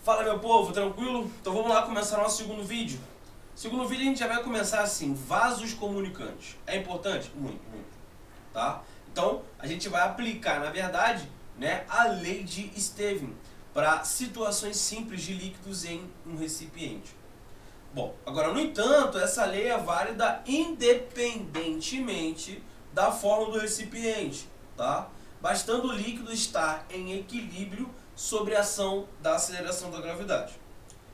Fala, meu povo, tranquilo? Então vamos lá começar nosso segundo vídeo. Segundo vídeo a gente já vai começar assim, vasos comunicantes. É importante? Muito, muito. Tá? Então a gente vai aplicar, na verdade, né, a lei de Stevin para situações simples de líquidos em um recipiente. Bom, agora no entanto, essa lei é válida independentemente da forma do recipiente, tá? Bastando o líquido estar em equilíbrio sobre a ação da aceleração da gravidade.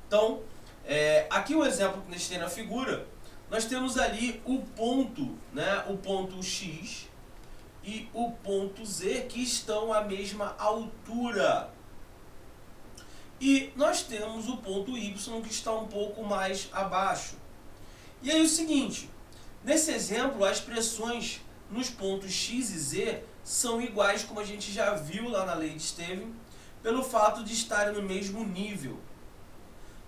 Então, aqui o exemplo que nós temos na figura, nós temos ali o ponto, né, o ponto X e o ponto Z que estão à mesma altura. E nós temos o ponto Y que está um pouco mais abaixo. E aí o seguinte, nesse exemplo as pressões nos pontos X e Z são iguais, como a gente já viu lá na lei de Stevin, pelo fato de estarem no mesmo nível.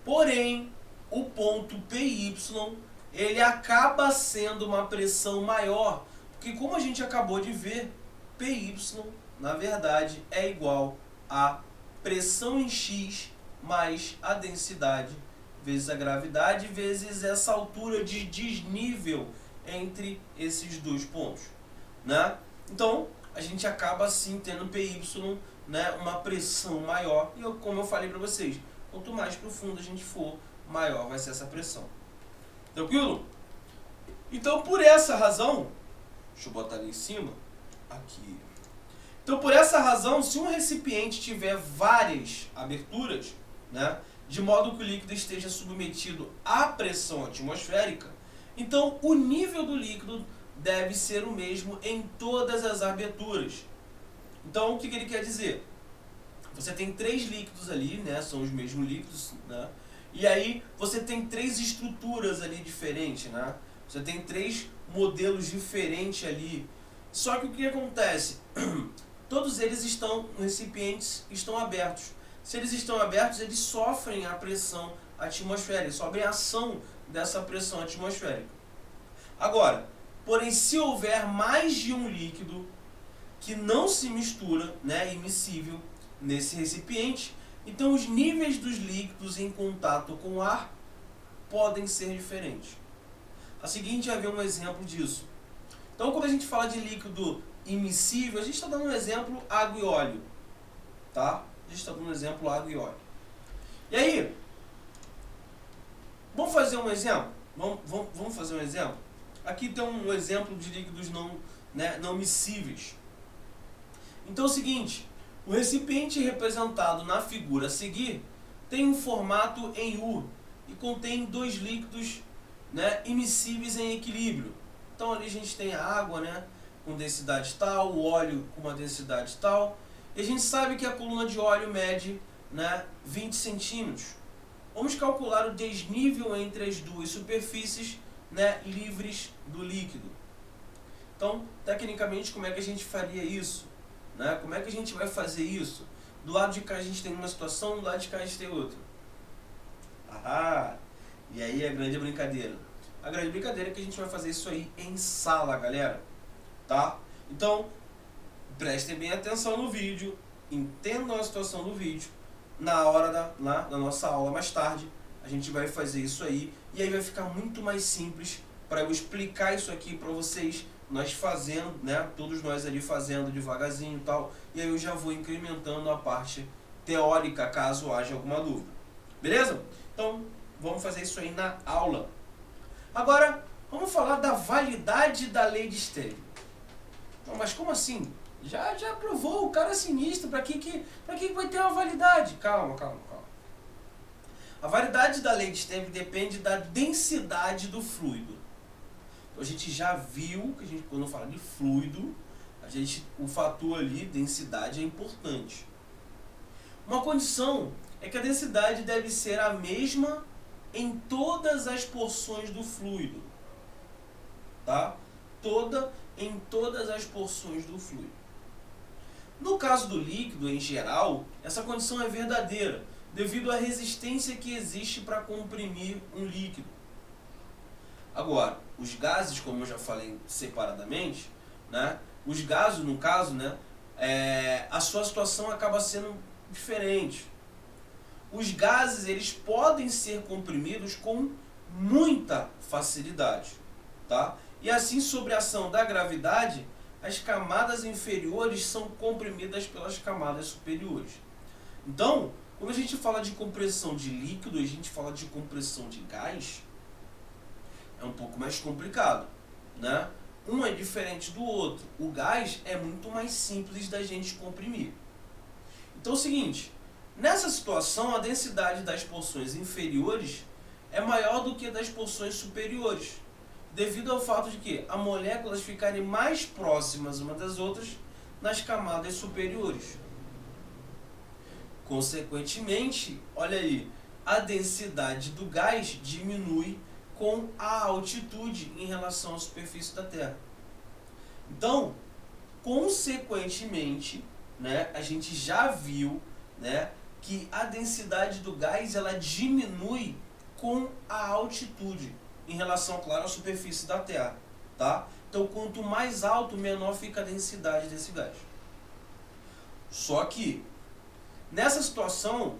Porém, o ponto PY, ele acaba sendo uma pressão maior, porque como a gente acabou de ver, PY, na verdade, é igual a pressão em X mais a densidade vezes a gravidade vezes essa altura de desnível entre esses dois pontos, né? Então, a gente acaba assim tendo PY, né, uma pressão maior, e como eu falei para vocês, quanto mais profundo a gente for, maior vai ser essa pressão. Tranquilo? Então, por essa razão, deixa eu botar ali em cima, aqui. Então, por essa razão, se um recipiente tiver várias aberturas, né, de modo que o líquido esteja submetido à pressão atmosférica, então o nível do líquido deve ser o mesmo em todas as aberturas. Então, o que ele quer dizer? Você tem três líquidos ali, né, são os mesmos líquidos, né, e aí você tem três estruturas ali diferentes, né, você tem três modelos diferentes ali. Só que o que acontece? Todos eles estão, recipientes estão abertos. Se eles estão abertos, eles sofrem a pressão atmosférica, sofrem a ação dessa pressão atmosférica. Agora, porém, se houver mais de um líquido que não se mistura, né, immiscível, nesse recipiente, então os níveis dos líquidos em contato com o ar podem ser diferentes. A seguinte é ver um exemplo disso. Então, quando a gente fala de líquido immiscível, a gente está dando um exemplo água e óleo, tá? A gente está dando um exemplo água e óleo. E aí, vamos fazer um exemplo? Vamos fazer um exemplo? Aqui tem um exemplo de líquidos não miscíveis. Então é o seguinte, o recipiente representado na figura a seguir tem um formato em U e contém dois líquidos, né, immiscíveis em equilíbrio. Então ali a gente tem a água, né, com densidade tal, o óleo com uma densidade tal, e a gente sabe que a coluna de óleo mede, né, 20 centímetros. Vamos calcular o desnível entre as duas superfícies, né, livres do líquido. Então, tecnicamente, como é que a gente faria isso? Né? Como é que a gente vai fazer isso? Do lado de cá a gente tem uma situação, do lado de cá a gente tem outra. E aí a grande brincadeira. A grande brincadeira é que a gente vai fazer isso aí em sala, galera. Tá? Então, prestem bem atenção no vídeo, entendam a situação do vídeo. Na hora da nossa aula mais tarde, a gente vai fazer isso aí. E aí vai ficar muito mais simples para eu explicar isso aqui para vocês. Nós fazendo, né, todos nós ali fazendo devagarzinho e tal, e aí eu já vou incrementando a parte teórica, caso haja alguma dúvida. Beleza? Então, vamos fazer isso aí na aula. Agora, vamos falar da validade da lei de Stevin. Não, mas como assim? Já provou, o cara é sinistro, para que vai ter uma validade? Calma. A validade da lei de Stevin depende da densidade do fluido. A gente já viu que quando fala de fluido, o fator ali, densidade, é importante. Uma condição é que a densidade deve ser a mesma em todas as porções do fluido. Tá? Em todas as porções do fluido. No caso do líquido, em geral, essa condição é verdadeira, devido à resistência que existe para comprimir um líquido. Agora, os gases, como eu já falei separadamente, né, os gases, no caso, né, a sua situação acaba sendo diferente. os gases eles podem ser comprimidos com muita facilidade, tá? E assim, sob a ação da gravidade, as camadas inferiores são comprimidas pelas camadas superiores. Então, quando a gente fala de compressão de líquido e a gente fala de compressão de gás, é um pouco mais complicado, né? Um é diferente do outro. O gás é muito mais simples da gente comprimir. Então é o seguinte, nessa situação a densidade das porções inferiores é maior do que das porções superiores, devido ao fato de que as moléculas ficarem mais próximas umas das outras nas camadas superiores. Consequentemente, olha aí, a densidade do gás diminui com a altitude em relação à superfície da Terra. Então, consequentemente, né, a gente já viu, né, que a densidade do gás ela diminui com a altitude em relação, claro, à superfície da Terra, tá? Então, quanto mais alto, menor fica a densidade desse gás. Só que nessa situação,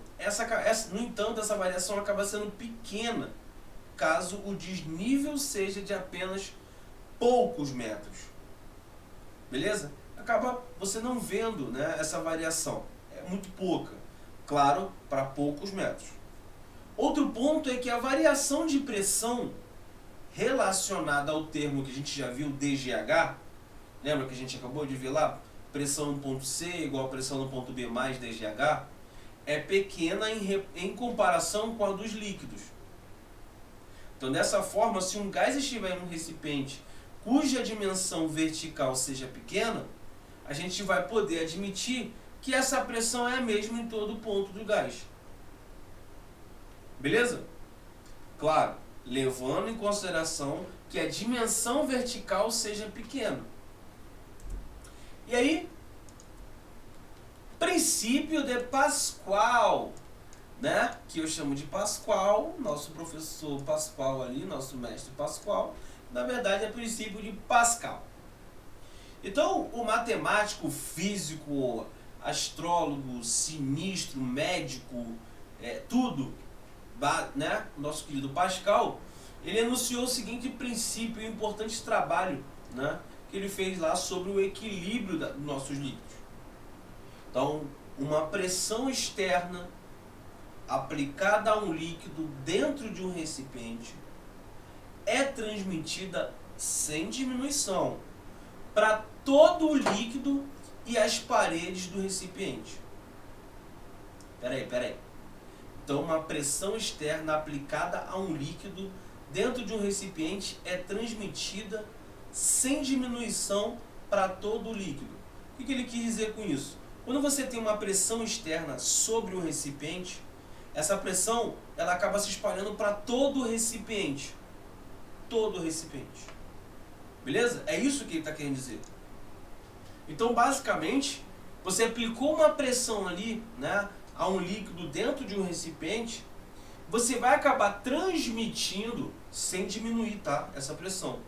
no entanto, essa variação acaba sendo pequena caso o desnível seja de apenas poucos metros. Beleza? Acaba você não vendo, né, essa variação. É muito pouca. Claro, para poucos metros. Outro ponto é que a variação de pressão relacionada ao termo que a gente já viu, DGH, lembra que a gente acabou de ver lá? Pressão no ponto C igual a pressão no ponto B mais DGH, é pequena em comparação com a dos líquidos. Então, dessa forma, se um gás estiver em um recipiente cuja dimensão vertical seja pequena, a gente vai poder admitir que essa pressão é a mesma em todo ponto do gás. Beleza? Claro, levando em consideração que a dimensão vertical seja pequena. E aí, princípio de Pascal, né? Que eu chamo de Pascal, nosso professor Pascal ali, nosso mestre Pascal, na verdade é princípio de Pascal. Então, o matemático, físico, astrólogo, sinistro, médico, tudo, né? Nosso querido Pascal, ele enunciou o seguinte princípio, um importante trabalho, né, que ele fez lá sobre o equilíbrio dos nossos líquidos. Então, uma pressão externa aplicada a um líquido dentro de um recipiente é transmitida sem diminuição para todo o líquido e as paredes do recipiente. Peraí. Então, uma pressão externa aplicada a um líquido dentro de um recipiente é transmitida sem diminuição para todo o líquido. O que ele quis dizer com isso? Quando você tem uma pressão externa sobre o recipiente, essa pressão ela acaba se espalhando para todo o recipiente. Todo o recipiente. Beleza? É isso que ele está querendo dizer. Então, basicamente, você aplicou uma pressão ali, né, a um líquido dentro de um recipiente, você vai acabar transmitindo, sem diminuir, tá, essa pressão,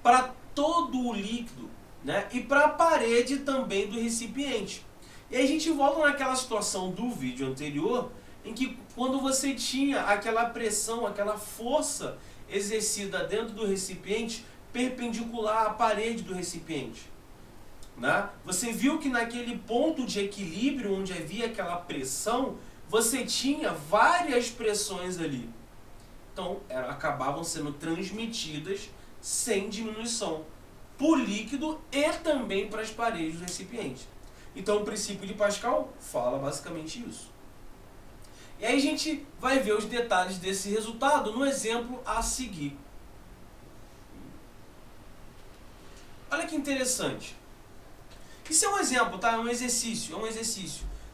para todo o líquido, né, e para a parede também do recipiente. E aí a gente volta naquela situação do vídeo anterior, em que quando você tinha aquela pressão, aquela força exercida dentro do recipiente, perpendicular à parede do recipiente, né? Você viu que naquele ponto de equilíbrio onde havia aquela pressão, você tinha várias pressões ali. Então, acabavam sendo transmitidas sem diminuição para o líquido e também para as paredes do recipiente. Então, o princípio de Pascal fala basicamente isso. E aí a gente vai ver os detalhes desse resultado no exemplo a seguir. Olha que interessante. Isso é um exemplo, tá? É um exercício.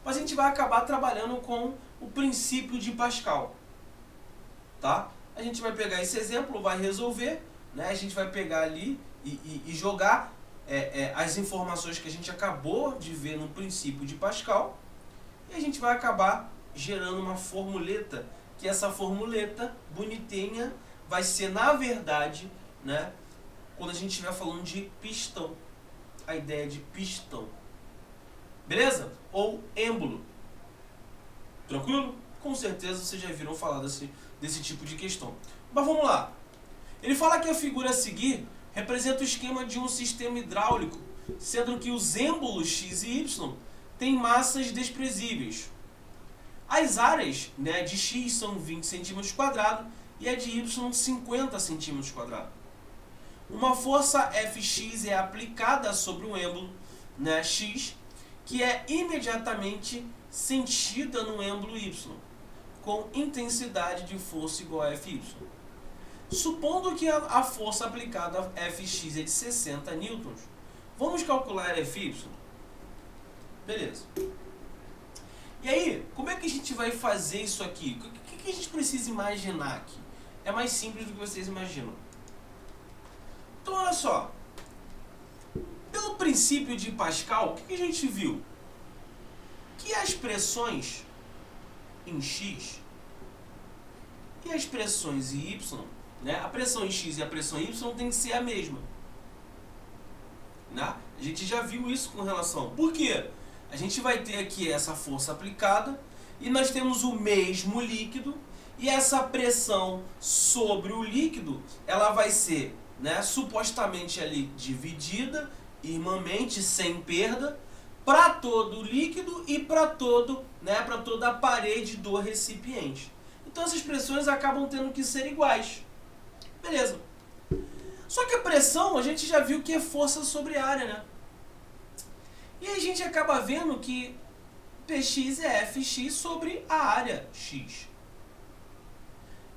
Mas a gente vai acabar trabalhando com o princípio de Pascal. Tá? A gente vai pegar esse exemplo, vai resolver, né? A gente vai pegar ali e jogar as informações que a gente acabou de ver no princípio de Pascal. E a gente vai acabar gerando uma formuleta, que essa formuleta bonitinha vai ser, na verdade, né, quando a gente estiver falando de pistão. A ideia de pistão. Beleza? Ou êmbolo. Tranquilo? Com certeza vocês já viram falar desse tipo de questão. Mas vamos lá. Ele fala que a figura a seguir representa o esquema de um sistema hidráulico, sendo que os êmbolos x e y têm massas desprezíveis. As áreas, né, de x são 20 cm² e a de y 50 cm². Uma força Fx é aplicada sobre o êmbolo, né, x, que é imediatamente sentida no êmbolo y, com intensidade de força igual a Fy. Supondo que a força aplicada a Fx é de 60 newtons, vamos calcular Fy? Beleza. E aí, como é que a gente vai fazer isso aqui? O que a gente precisa imaginar aqui? É mais simples do que vocês imaginam. Então, olha só. Pelo princípio de Pascal, o que a gente viu? Que as pressões em x e as pressões em y, né? A pressão em x e a pressão em y tem que ser a mesma. Né? A gente já viu isso com relação. Por quê? A gente vai ter aqui essa força aplicada e nós temos o mesmo líquido e essa pressão sobre o líquido, ela vai ser, né, supostamente ali dividida irmãmente, sem perda, para todo o líquido e para para toda a parede do recipiente. Então essas pressões acabam tendo que ser iguais. Beleza. Só que a pressão, a gente já viu que é força sobre área, né? E aí a gente acaba vendo que Px é Fx sobre a área x.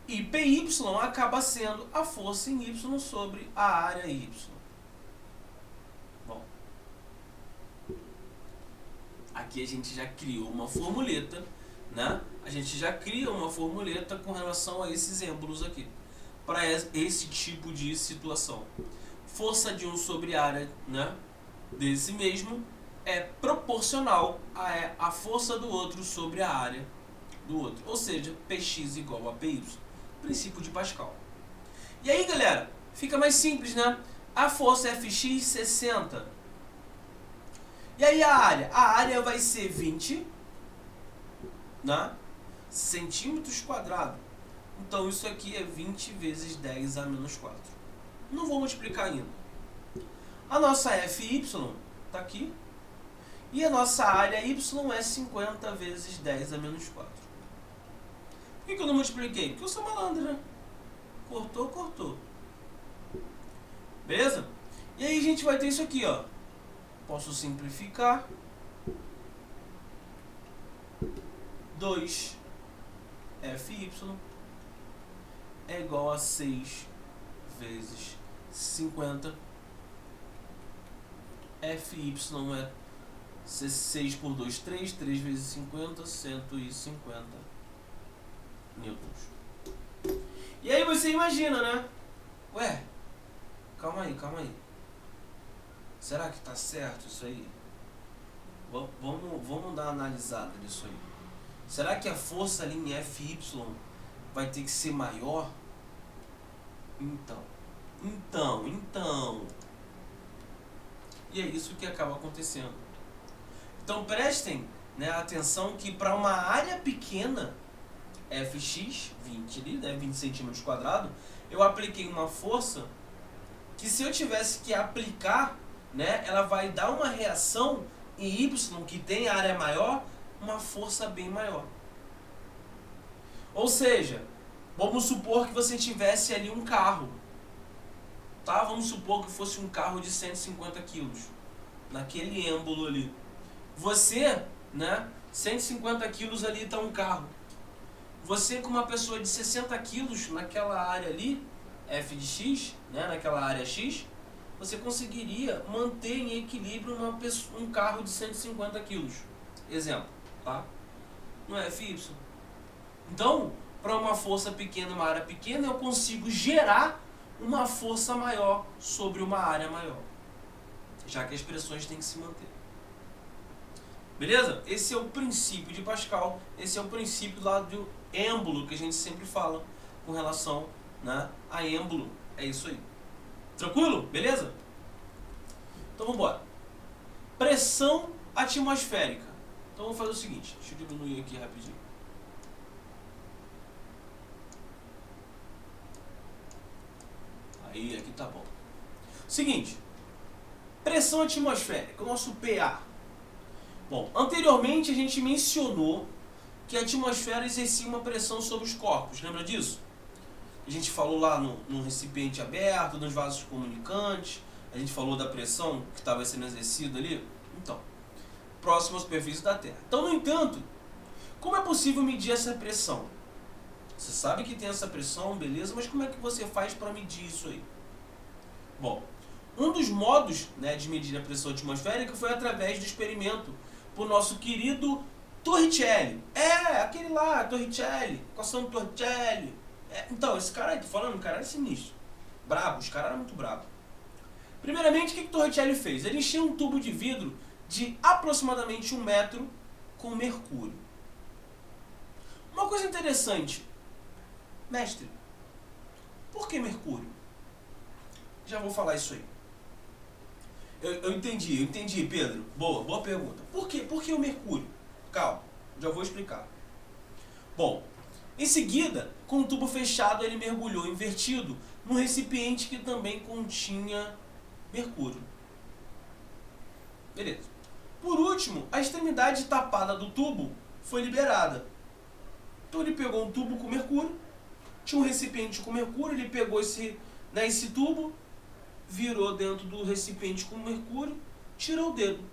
E Py acaba sendo a força em y sobre a área y. Bom, aqui a gente já criou uma formuleta, né? A gente já cria uma formuleta com relação a esses êmbolos aqui, para esse tipo de situação. Força de um sobre a área, né, desse mesmo é proporcional à força do outro sobre a área do outro. Ou seja, Px igual a Py. Princípio de Pascal. E aí, galera, fica mais simples, né? A força é Fx 60. E aí a área? A área vai ser 20, né, centímetros quadrados. Então isso aqui é 20 vezes 10 a menos 4. Não vou multiplicar ainda. A nossa Fy está aqui. E a nossa área y é 50 vezes 10 a menos 4. Por que eu não multipliquei? Porque eu sou malandro, né? Cortou, cortou. Beleza? E aí a gente vai ter isso aqui, ó. Posso simplificar. 2 Fy é igual a 6 vezes 50. Fy é 6 por 2, 3. 3 vezes 50, 150 newtons. E aí você imagina, né? Ué, calma aí. Será que tá certo isso aí? Vamos dar uma analisada nisso aí. Será que a força ali em Fy vai ter que ser maior? Então. E é isso que acaba acontecendo. Então prestem, né, atenção que para uma área pequena, Fx, 20 ali, né, 20 centímetros quadrados, eu apliquei uma força que, se eu tivesse que aplicar, né, ela vai dar uma reação em y, que tem área maior, uma força bem maior. Ou seja, vamos supor que você tivesse ali um carro, tá? Vamos supor que fosse um carro de 150 quilos, naquele êmbolo ali. Você, né, 150 quilos ali está um carro. Você, com uma pessoa de 60 quilos naquela área ali, F de x, né, naquela área x, você conseguiria manter em equilíbrio um carro de 150 quilos. Exemplo, tá? No Fy. Então, para uma força pequena, uma área pequena, eu consigo gerar uma força maior sobre uma área maior, já que as pressões têm que se manter. Beleza? Esse é o princípio de Pascal, esse é o princípio lá do êmbolo que a gente sempre fala com relação, né, a êmbolo. É isso aí. Tranquilo? Beleza? Então vamos embora. Pressão atmosférica. Então vamos fazer o seguinte, deixa eu diminuir aqui rapidinho. Aí, aqui tá bom. Seguinte, pressão atmosférica, o nosso PA. Bom, anteriormente a gente mencionou que a atmosfera exercia uma pressão sobre os corpos, lembra disso? A gente falou lá no recipiente aberto, nos vasos comunicantes, a gente falou da pressão que estava sendo exercida ali. Então, próximo à superfície da Terra. Então, no entanto, como é possível medir essa pressão? Você sabe que tem essa pressão, beleza, mas como é que você faz para medir isso aí? Bom, um dos modos, né, de medir a pressão atmosférica foi através do experimento por nosso querido Torricelli. Aquele lá, Torricelli, equação de Torricelli. Então, esse cara aí, tô falando, o cara era sinistro. Brabo, os caras eram muito bravos. Primeiramente, o que Torricelli fez? Ele encheu um tubo de vidro de aproximadamente 1 metro com mercúrio. Uma coisa interessante. Mestre, por que mercúrio? Já vou falar isso aí. Eu entendi, Pedro. Boa pergunta. Por que o mercúrio? Calma, já vou explicar. Bom, em seguida, com o tubo fechado, ele mergulhou invertido num recipiente que também continha mercúrio. Beleza. Por último, a extremidade tapada do tubo foi liberada. Então ele pegou um tubo com mercúrio, tinha um recipiente com mercúrio, ele pegou esse tubo, virou dentro do recipiente com mercúrio, tirou o dedo.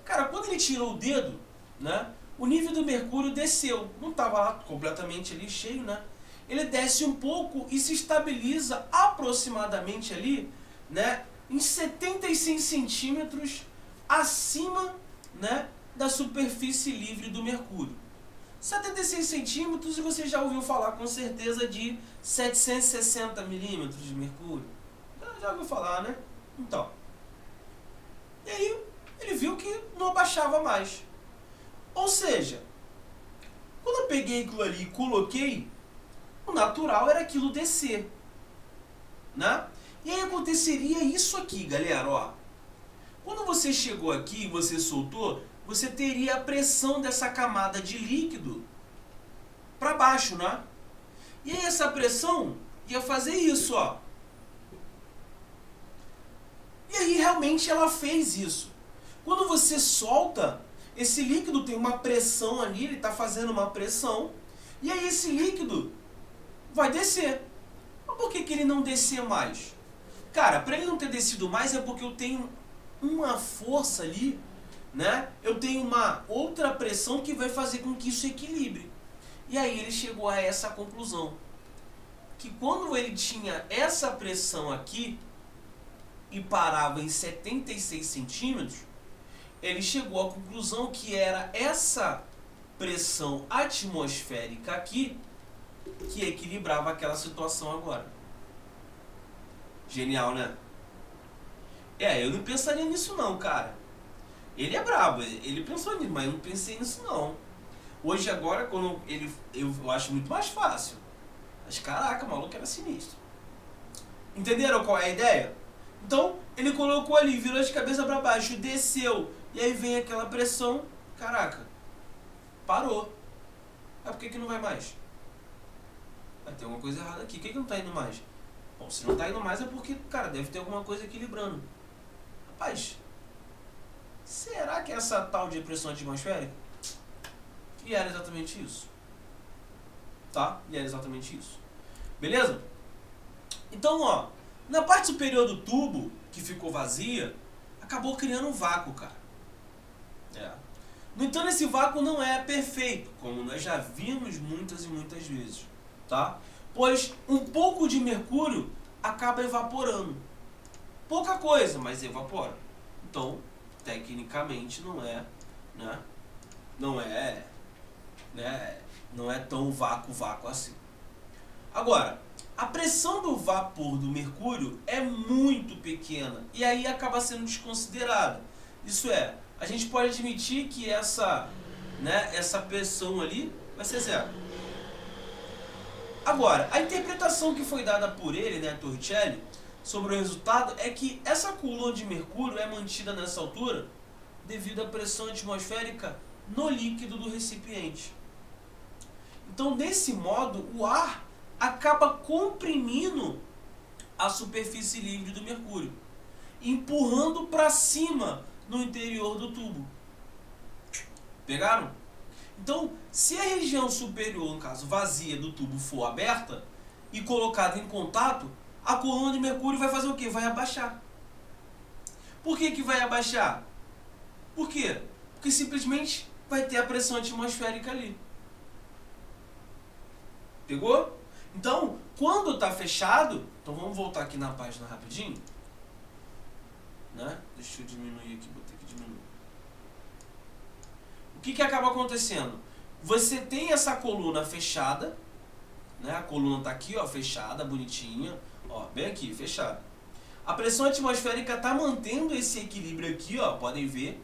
Cara, quando ele tirou o dedo, né, o nível do mercúrio desceu. Não estava lá completamente ali cheio, né? Ele desce um pouco e se estabiliza aproximadamente ali, né, em 76 centímetros acima, né, da superfície livre do mercúrio. 76 centímetros, e você já ouviu falar com certeza de 760 milímetros de mercúrio. Já ouviu falar, né? Então. E aí, ele viu que não abaixava mais. Ou seja, quando eu peguei aquilo ali e coloquei, o natural era aquilo descer, né? E aí aconteceria isso aqui, galera, ó. Quando você chegou aqui e você soltou, você teria a pressão dessa camada de líquido para baixo, né? E aí essa pressão ia fazer isso, ó. E aí realmente ela fez isso. Quando você solta, esse líquido tem uma pressão ali, ele está fazendo uma pressão, e aí esse líquido vai descer. Mas por que ele não descer mais? Cara, para ele não ter descido mais é porque eu tenho uma força ali, né? Eu tenho uma outra pressão que vai fazer com que isso equilibre. E aí ele chegou a essa conclusão, que quando ele tinha essa pressão aqui e parava em 76 centímetros, ele chegou à conclusão que era essa pressão atmosférica aqui que equilibrava aquela situação agora. Genial, né? Eu não pensaria nisso não, cara. Ele é brabo, ele pensou nisso, mas eu não pensei nisso não. Hoje agora, quando eu acho muito mais fácil. Mas caraca, o maluco era sinistro. Entenderam qual é a ideia? Então, ele colocou ali, virou de cabeça para baixo, desceu, e aí vem aquela pressão, caraca, parou. Por que não vai mais? Vai ter alguma coisa errada aqui. Por que não tá indo mais? Bom, se não tá indo mais é porque, cara, deve ter alguma coisa equilibrando. Rapaz, será que é essa tal de pressão atmosférica? E era exatamente isso. Tá? E era exatamente isso. Beleza? Então, ó, na parte superior do tubo, que ficou vazia, acabou criando um vácuo, cara. No entanto, esse vácuo não é perfeito, como nós já vimos muitas e muitas vezes, tá? Pois um pouco de mercúrio acaba evaporando. Pouca coisa, mas evapora. Então, tecnicamente não é, né? Não é tão vácuo assim. Agora, a pressão do vapor do mercúrio é muito pequena e aí acaba sendo desconsiderada. Isso é, a gente pode admitir que essa pressão ali vai ser zero. Agora, a interpretação que foi dada por ele, né, Torricelli, sobre o resultado é que essa coluna de mercúrio é mantida nessa altura devido à pressão atmosférica no líquido do recipiente. Então, desse modo, o ar acaba comprimindo a superfície livre do mercúrio, empurrando para cima no interior do tubo. Pegaram? Então, se a região superior, no caso vazia do tubo, for aberta e colocada em contato, a coluna de mercúrio vai fazer o quê? Vai abaixar. Por que vai abaixar? Por quê? Porque simplesmente vai ter a pressão atmosférica ali. Pegou? Então, quando está fechado, então vamos voltar aqui na página rapidinho. Né? Deixa eu diminuir aqui, vou ter que diminuir. O que acaba acontecendo? Você tem essa coluna fechada, né? A coluna está aqui, ó, fechada, bonitinha, ó, bem aqui, fechada. A pressão atmosférica está mantendo esse equilíbrio aqui, ó, podem ver.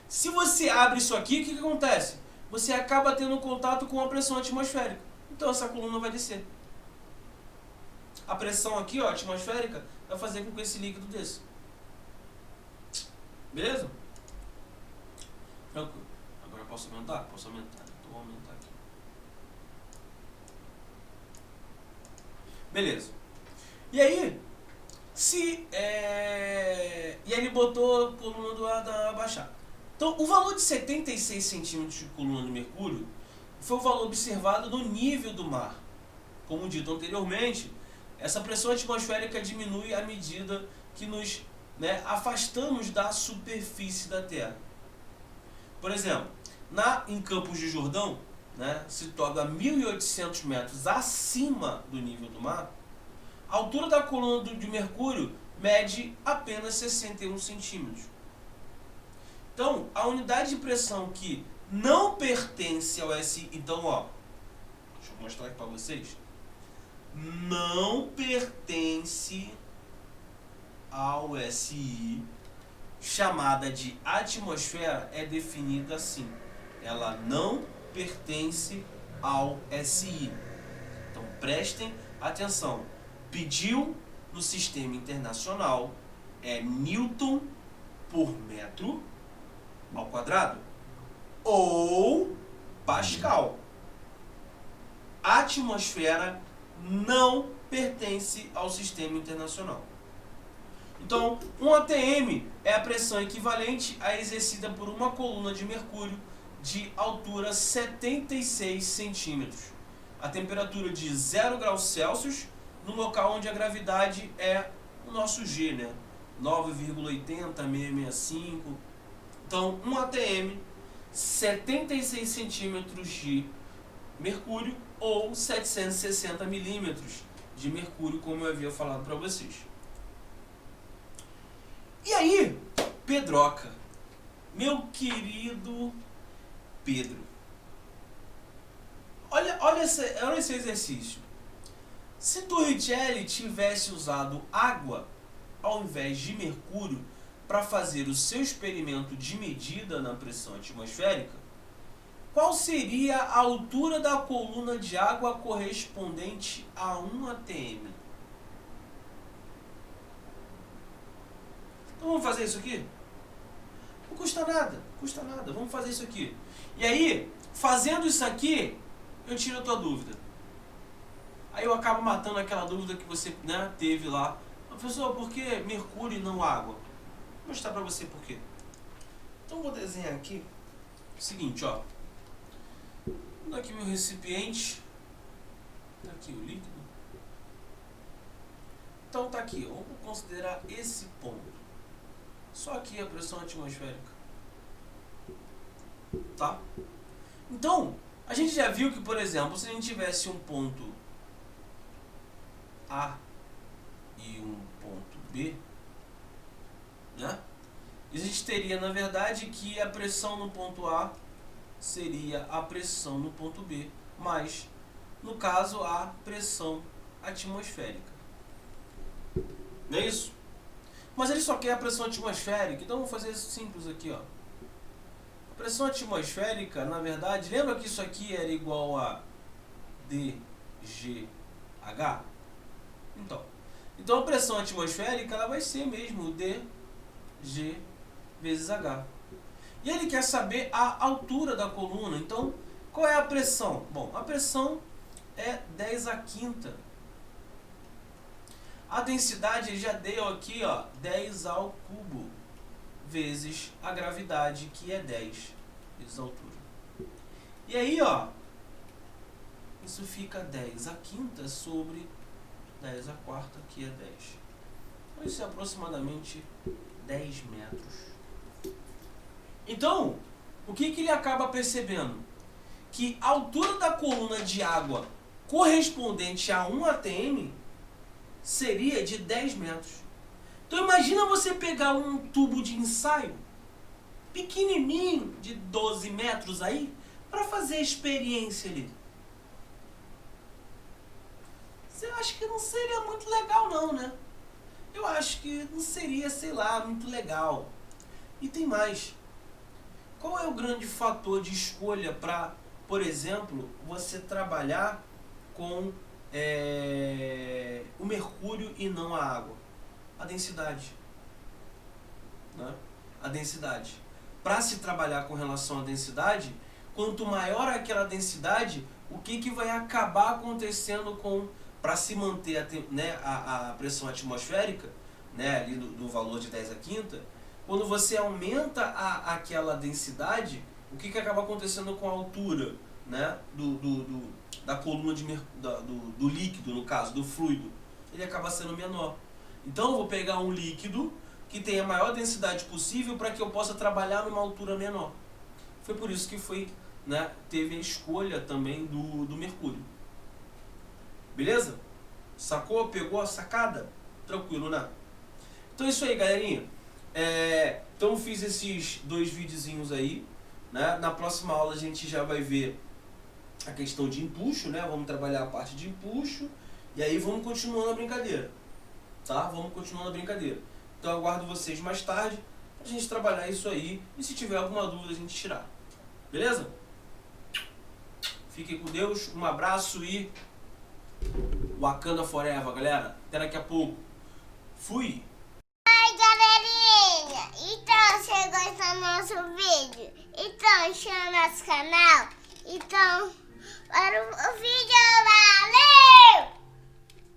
Se você abre isso aqui, o que acontece? Você acaba tendo contato com a pressão atmosférica. Então essa coluna vai descer. A pressão aqui, ó, atmosférica, vai fazer com que esse líquido desça. Beleza? Tranquilo. Agora eu posso aumentar? Posso aumentar. Então vou aumentar aqui. Beleza. E aí, e aí ele botou a coluna do ar da baixar. Então, o valor de 76 centímetros de coluna de mercúrio foi o valor observado no nível do mar. Como dito anteriormente, essa pressão atmosférica diminui à medida que nos afastamos da superfície da Terra. Por exemplo, em Campos de Jordão, situado a 1.800 metros acima do nível do mar, a altura da coluna de mercúrio mede apenas 61 centímetros. Então, a unidade de pressão que não pertence ao SI... Então, ó, deixa eu mostrar aqui para vocês. Não pertence ao SI, chamada de atmosfera, é definida assim. Ela não pertence ao SI. Então, prestem atenção. Pediu no sistema internacional é Newton por metro ao quadrado ou Pascal. A atmosfera não pertence ao sistema internacional. Então, um ATM é a pressão equivalente a exercida por uma coluna de mercúrio de altura 76 centímetros. A temperatura de 0 graus Celsius no local onde a gravidade é o nosso G, 9,80665. Então, um ATM, 76 centímetros de mercúrio ou 760 milímetros de mercúrio, como eu havia falado para vocês. E aí, Pedroca, meu querido Pedro, olha esse exercício. Se Torricelli tivesse usado água ao invés de mercúrio para fazer o seu experimento de medida na pressão atmosférica, qual seria a altura da coluna de água correspondente a 1 atm? Então vamos fazer isso aqui? Não custa nada, vamos fazer isso aqui. E aí, fazendo isso aqui, eu tiro a tua dúvida. Aí eu acabo matando aquela dúvida que você teve lá. Professor, por que mercúrio e não água? Vou mostrar pra você por quê. Então vou desenhar aqui o seguinte, ó. Aqui meu recipiente. Tá aqui o líquido. Então tá aqui, vamos considerar esse ponto. Só aqui a pressão atmosférica. Tá? Então, a gente já viu que, por exemplo, se a gente tivesse um ponto A e um ponto B, a gente teria, na verdade, que a pressão no ponto A seria a pressão no ponto B, mais, no caso, a pressão atmosférica. Não é isso? Mas ele só quer a pressão atmosférica, então vamos fazer isso simples aqui, ó. A pressão atmosférica, na verdade, lembra que isso aqui era igual a dGH? Então a pressão atmosférica ela vai ser mesmo dG vezes H. E ele quer saber a altura da coluna. Então, qual é a pressão? Bom, a pressão é 10 a quinta. A densidade já deu aqui, ó, 10 ao cubo vezes a gravidade, que é 10 vezes a altura. E aí, ó, isso fica 10 à quinta sobre 10 à quarta, que é 10. Então isso é aproximadamente 10 metros. Então, o que ele acaba percebendo? Que a altura da coluna de água correspondente a 1 atm seria de 10 metros. Então imagina você pegar um tubo de ensaio pequenininho, de 12 metros aí, para fazer a experiência ali. Você acha que não seria muito legal não, né? Eu acho que não seria, sei lá, muito legal. E tem mais. Qual é o grande fator de escolha para, por exemplo, você trabalhar com o mercúrio e não a água? A densidade. Né? A densidade. Para se trabalhar com relação à densidade, quanto maior aquela densidade, o que vai acabar acontecendo para se manter a pressão atmosférica, né, ali do valor de 10 à quinta, quando você aumenta aquela densidade, o que acaba acontecendo com a altura, né, da coluna do líquido, no caso, do fluido? Ele acaba sendo menor. Então eu vou pegar um líquido que tenha a maior densidade possível para que eu possa trabalhar numa altura menor. Foi por isso que teve a escolha também do mercúrio. Beleza? Sacou? Pegou a sacada? Tranquilo, né? Então é isso aí, galerinha. Então eu fiz esses 2 videozinhos aí, né? Na próxima aula a gente já vai ver a questão de empuxo, né? Vamos trabalhar a parte de empuxo e aí vamos continuando a brincadeira, tá? Vamos continuando a brincadeira. Então eu aguardo vocês mais tarde pra gente trabalhar isso aí e se tiver alguma dúvida a gente tirar. Beleza? Fiquem com Deus, um abraço e Wakanda Forever, galera. Até daqui a pouco. Fui! Oi, galerinha! Então, você gostou do nosso vídeo? Então, chama nosso canal. Então, para o vídeo